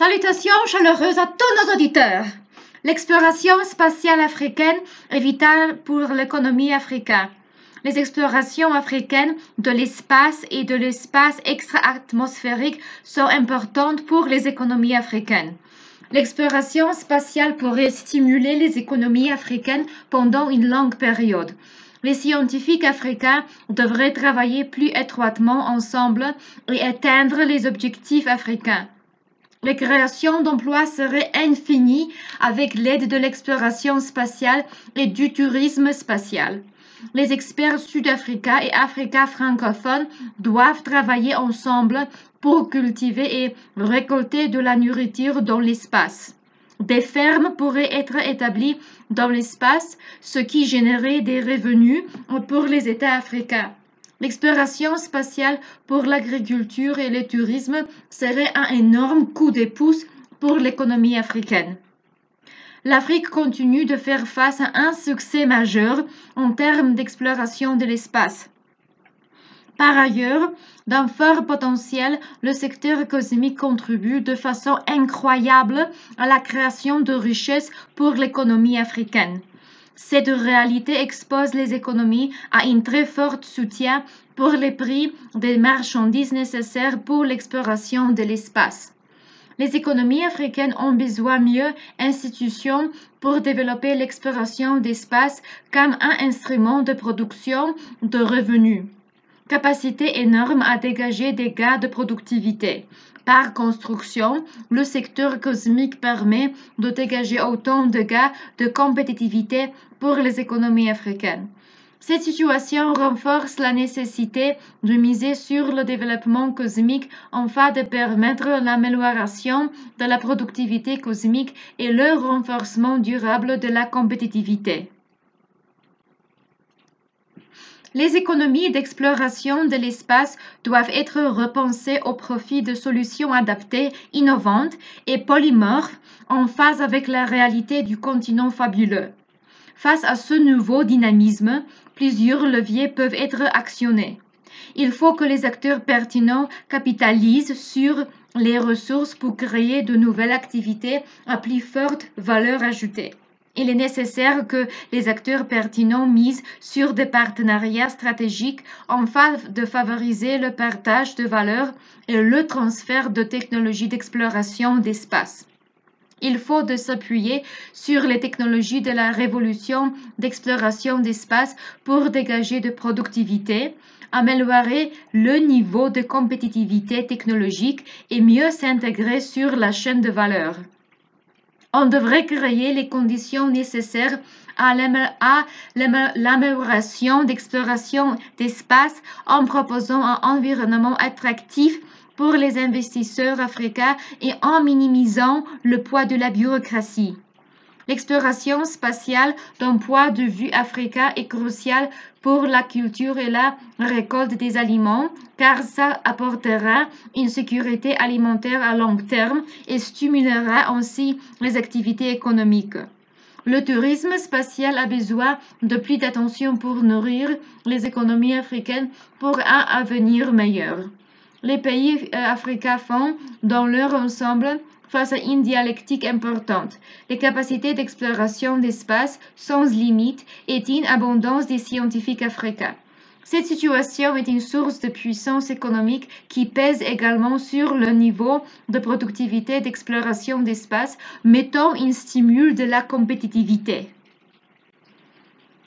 Salutations chaleureuses à tous nos auditeurs. L'exploration spatiale africaine est vitale pour l'économie africaine. Les explorations africaines de l'espace et de l'espace extra-atmosphérique sont importantes pour les économies africaines. L'exploration spatiale pourrait stimuler les économies africaines pendant une longue période. Les scientifiques africains devraient travailler plus étroitement ensemble et atteindre les objectifs africains. Les créations d'emplois seraient infinies avec l'aide de l'exploration spatiale et du tourisme spatial. Les experts sud-africains et africains francophones doivent travailler ensemble pour cultiver et récolter de la nourriture dans l'espace. Des fermes pourraient être établies dans l'espace, ce qui générerait des revenus pour les États africains. L'exploration spatiale pour l'agriculture et le tourisme serait un énorme coup de pouce pour l'économie africaine. L'Afrique continue de faire face à un succès majeur en termes d'exploration de l'espace. Par ailleurs, d'un fort potentiel, le secteur cosmique contribue de façon incroyable à la création de richesses pour l'économie africaine. Cette réalité expose les économies à un très fort soutien pour les prix des marchandises nécessaires pour l'exploration de l'espace. Les économies africaines ont besoin mieux d'institutions pour développer l'exploration d'espace comme un instrument de production de revenus. Capacité énorme à dégager des gains de productivité. Par construction, le secteur cosmique permet de dégager autant de gains de compétitivité pour les économies africaines. Cette situation renforce la nécessité de miser sur le développement cosmique afin de permettre l'amélioration de la productivité cosmique et le renforcement durable de la compétitivité. Les économies d'exploration de l'espace doivent être repensées au profit de solutions adaptées, innovantes et polymorphes en phase avec la réalité du continent fabuleux. Face à ce nouveau dynamisme, plusieurs leviers peuvent être actionnés. Il faut que les acteurs pertinents capitalisent sur les ressources pour créer de nouvelles activités à plus forte valeur ajoutée. Il est nécessaire que les acteurs pertinents misent sur des partenariats stratégiques afin de favoriser le partage de valeur et le transfert de technologies d'exploration d'espace. Il faut s'appuyer sur les technologies de la révolution d'exploration d'espace pour dégager de productivité, améliorer le niveau de compétitivité technologique et mieux s'intégrer sur la chaîne de valeur. On devrait créer les conditions nécessaires à l'amélioration d'exploration d'espace en proposant un environnement attractif pour les investisseurs africains et en minimisant le poids de la bureaucratie. L'exploration spatiale d'un point de vue africain est cruciale pour la culture et la récolte des aliments, car ça apportera une sécurité alimentaire à long terme et stimulera ainsi les activités économiques. Le tourisme spatial a besoin de plus d'attention pour nourrir les économies africaines pour un avenir meilleur. Les pays africains font, dans leur ensemble, face à une dialectique importante. Les capacités d'exploration d'espace sans limite et une abondance des scientifiques africains. Cette situation est une source de puissance économique qui pèse également sur le niveau de productivité d'exploration d'espace, mettant un stimule de la compétitivité.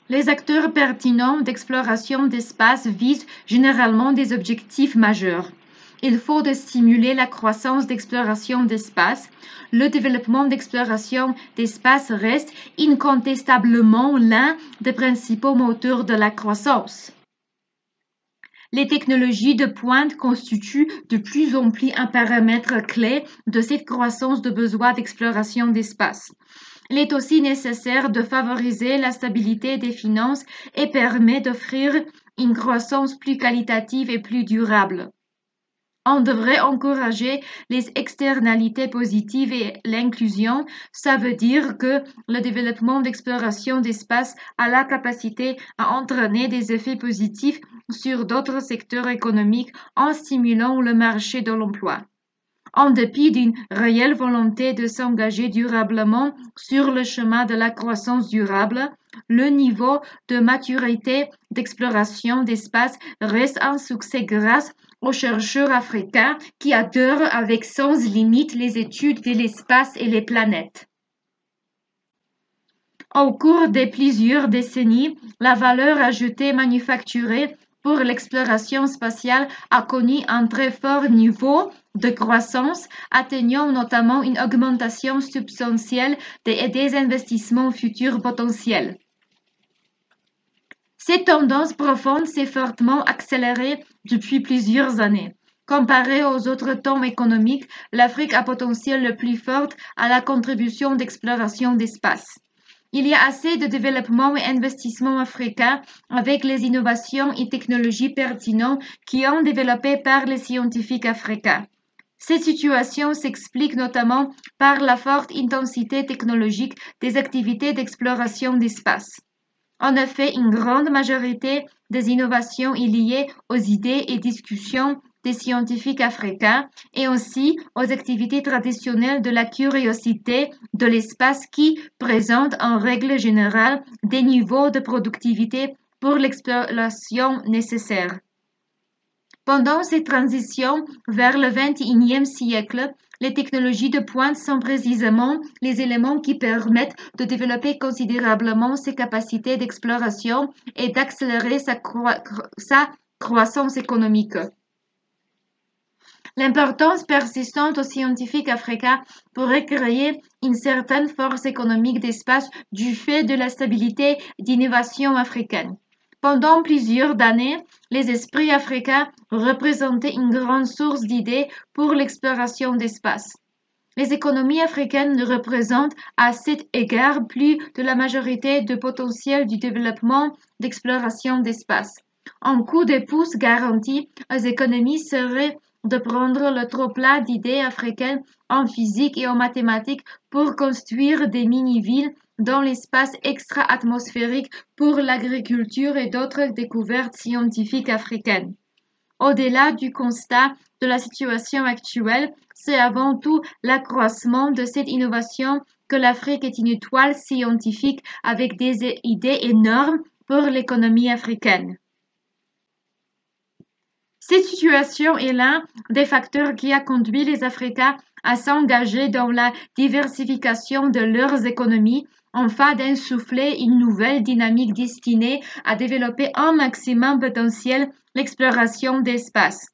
Les acteurs pertinents d'exploration d'espace visent généralement des objectifs majeurs. Il faut stimuler la croissance d'exploration d'espace. Le développement d'exploration d'espace reste incontestablement l'un des principaux moteurs de la croissance. Les technologies de pointe constituent de plus en plus un paramètre clé de cette croissance de besoin d'exploration d'espace. Il est aussi nécessaire de favoriser la stabilité des finances et permet d'offrir une croissance plus qualitative et plus durable. On devrait encourager les externalités positives et l'inclusion. Ça veut dire que le développement d'exploration d'espace a la capacité à entraîner des effets positifs sur d'autres secteurs économiques en stimulant le marché de l'emploi. En dépit d'une réelle volonté de s'engager durablement sur le chemin de la croissance durable, le niveau de maturité d'exploration d'espace reste un succès grâce aux chercheurs africains qui adorent avec sans limite les études de l'espace et les planètes. Au cours de plusieurs décennies, la valeur ajoutée manufacturée pour l'exploration spatiale a connu un très fort niveau de croissance, atteignant notamment une augmentation substantielle des investissements futurs potentiels. Cette tendance profonde s'est fortement accélérée depuis plusieurs années. Comparé aux autres temps économiques, l'Afrique a potentiel le plus fort à la contribution d'exploration d'espace. Il y a assez de développement et investissements africains avec les innovations et technologies pertinentes qui sont développées par les scientifiques africains. Cette situation s'explique notamment par la forte intensité technologique des activités d'exploration d'espace. En effet, une grande majorité des innovations est liée aux idées et discussions des scientifiques africains et aussi aux activités traditionnelles de la curiosité de l'espace qui présentent en règle générale des niveaux de productivité pour l'exploration nécessaires. Pendant cette transition vers le XXIe siècle, les technologies de pointe sont précisément les éléments qui permettent de développer considérablement ses capacités d'exploration et d'accélérer sa croissance économique. L'importance persistante aux scientifiques africains pourrait créer une certaine force économique d'espace du fait de la stabilité d'innovation africaine. Pendant plusieurs années, les esprits africains représentaient une grande source d'idées pour l'exploration d'espace. Les économies africaines représentent à cet égard plus de la majorité du potentiel du développement d'exploration d'espace. Un coup de pouce garanti aux économies serait de prendre le trop-plein d'idées africaines en physique et en mathématiques pour construire des mini-villes dans l'espace extra-atmosphérique pour l'agriculture et d'autres découvertes scientifiques africaines. Au-delà du constat de la situation actuelle, c'est avant tout l'accroissement de cette innovation que l'Afrique est une étoile scientifique avec des idées énormes pour l'économie africaine. Cette situation est l'un des facteurs qui a conduit les Africains à s'engager dans la diversification de leurs économies afin d'insuffler une nouvelle dynamique destinée à développer un maximum potentiel l'exploration d'espace.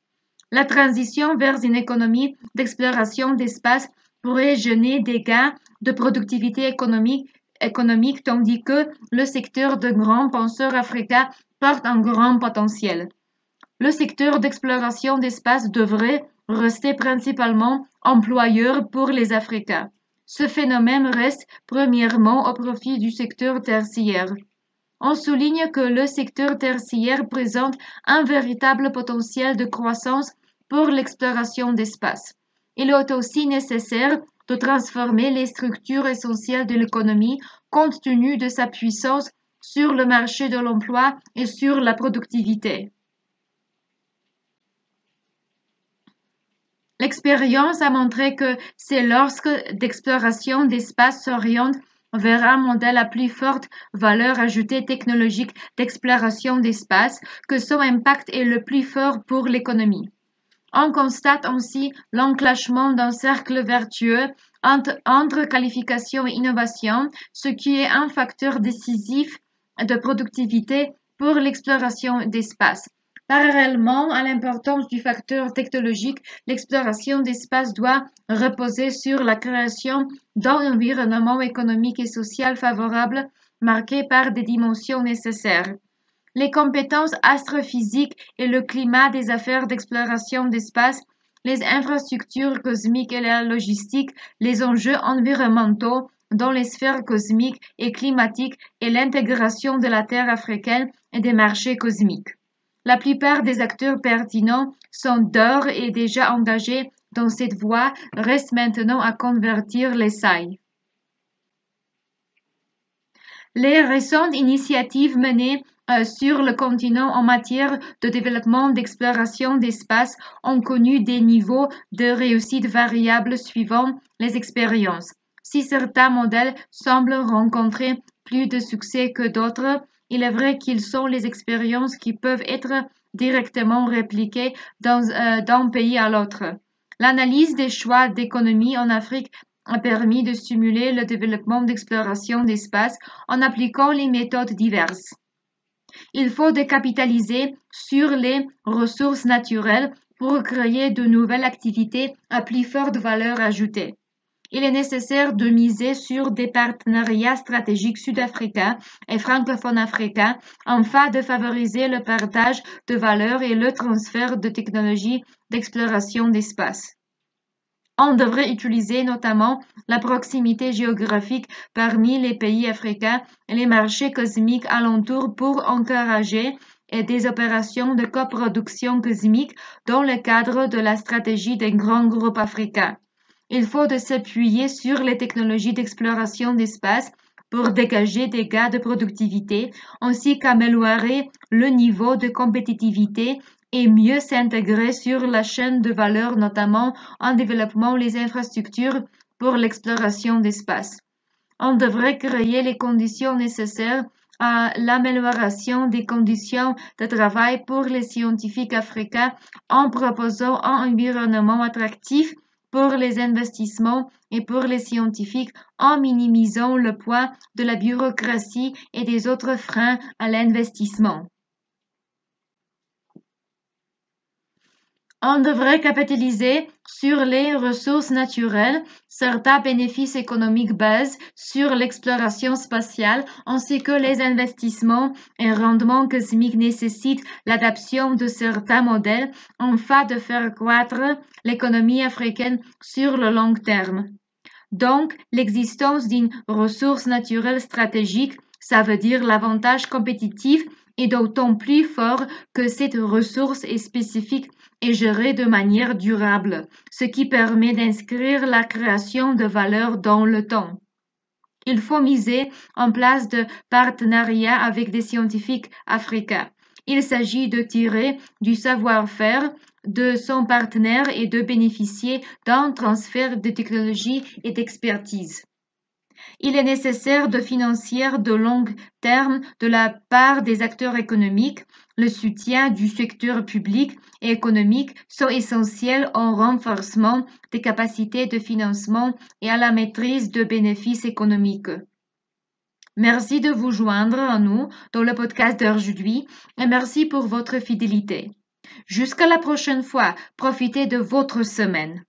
La transition vers une économie d'exploration d'espace pourrait générer des gains de productivité économique tandis que le secteur de grands penseurs africains porte un grand potentiel. Le secteur d'exploration d'espace devrait rester principalement employeur pour les Africains. Ce phénomène reste premièrement au profit du secteur tertiaire. On souligne que le secteur tertiaire présente un véritable potentiel de croissance pour l'exploration d'espace. Il est aussi nécessaire de transformer les structures essentielles de l'économie compte tenu de sa puissance sur le marché de l'emploi et sur la productivité. L'expérience a montré que c'est lorsque l'exploration d'espace s'oriente vers un modèle à plus forte valeur ajoutée technologique d'exploration d'espace que son impact est le plus fort pour l'économie. On constate ainsi l'enclenchement d'un cercle vertueux entre qualification et innovation, ce qui est un facteur décisif de productivité pour l'exploration d'espace. Parallèlement à l'importance du facteur technologique, l'exploration d'espace doit reposer sur la création d'un environnement économique et social favorable marqué par des dimensions nécessaires. Les compétences astrophysiques et le climat des affaires d'exploration d'espace, les infrastructures cosmiques et la logistique, les enjeux environnementaux dans les sphères cosmiques et climatiques et l'intégration de la Terre africaine et des marchés cosmiques. La plupart des acteurs pertinents sont d'ores et déjà engagés dans cette voie, reste maintenant à convertir l'essai. Les récentes initiatives menées sur le continent en matière de développement d'exploration d'espace ont connu des niveaux de réussite variables suivant les expériences. Si certains modèles semblent rencontrer plus de succès que d'autres, il est vrai qu'ils sont les expériences qui peuvent être directement répliquées d'un pays à l'autre. L'analyse des choix d'économie en Afrique a permis de stimuler le développement d'exploration d'espace en appliquant les méthodes diverses. Il faut capitaliser sur les ressources naturelles pour créer de nouvelles activités à plus forte valeur ajoutée. Il est nécessaire de miser sur des partenariats stratégiques sud-africains et francophones africains afin de favoriser le partage de valeurs et le transfert de technologies d'exploration d'espace. On devrait utiliser notamment la proximité géographique parmi les pays africains et les marchés cosmiques alentours pour encourager des opérations de coproduction cosmique dans le cadre de la stratégie des grands groupes africains. Il faut s'appuyer sur les technologies d'exploration d'espace pour dégager des gains de productivité, ainsi qu'améliorer le niveau de compétitivité et mieux s'intégrer sur la chaîne de valeur, notamment en développant les infrastructures pour l'exploration d'espace. On devrait créer les conditions nécessaires à l'amélioration des conditions de travail pour les scientifiques africains en proposant un environnement attractif pour les investissements et pour les scientifiques en minimisant le poids de la bureaucratie et des autres freins à l'investissement. On devrait capitaliser sur les ressources naturelles. Certains bénéfices économiques basent sur l'exploration spatiale ainsi que les investissements et rendements cosmiques nécessitent l'adaptation de certains modèles afin de faire croître l'économie africaine sur le long terme. Donc, l'existence d'une ressource naturelle stratégique, ça veut dire l'avantage compétitif est d'autant plus fort que cette ressource est spécifique et gérée de manière durable, ce qui permet d'inscrire la création de valeur dans le temps. Il faut miser en place de partenariats avec des scientifiques africains. Il s'agit de tirer du savoir-faire de son partenaire et de bénéficier d'un transfert de technologie et d'expertise. Il est nécessaire de financer de long terme de la part des acteurs économiques. Le soutien du secteur public et économique sont essentiels au renforcement des capacités de financement et à la maîtrise de bénéfices économiques. Merci de vous joindre à nous dans le podcast d'aujourd'hui et merci pour votre fidélité. Jusqu'à la prochaine fois, profitez de votre semaine.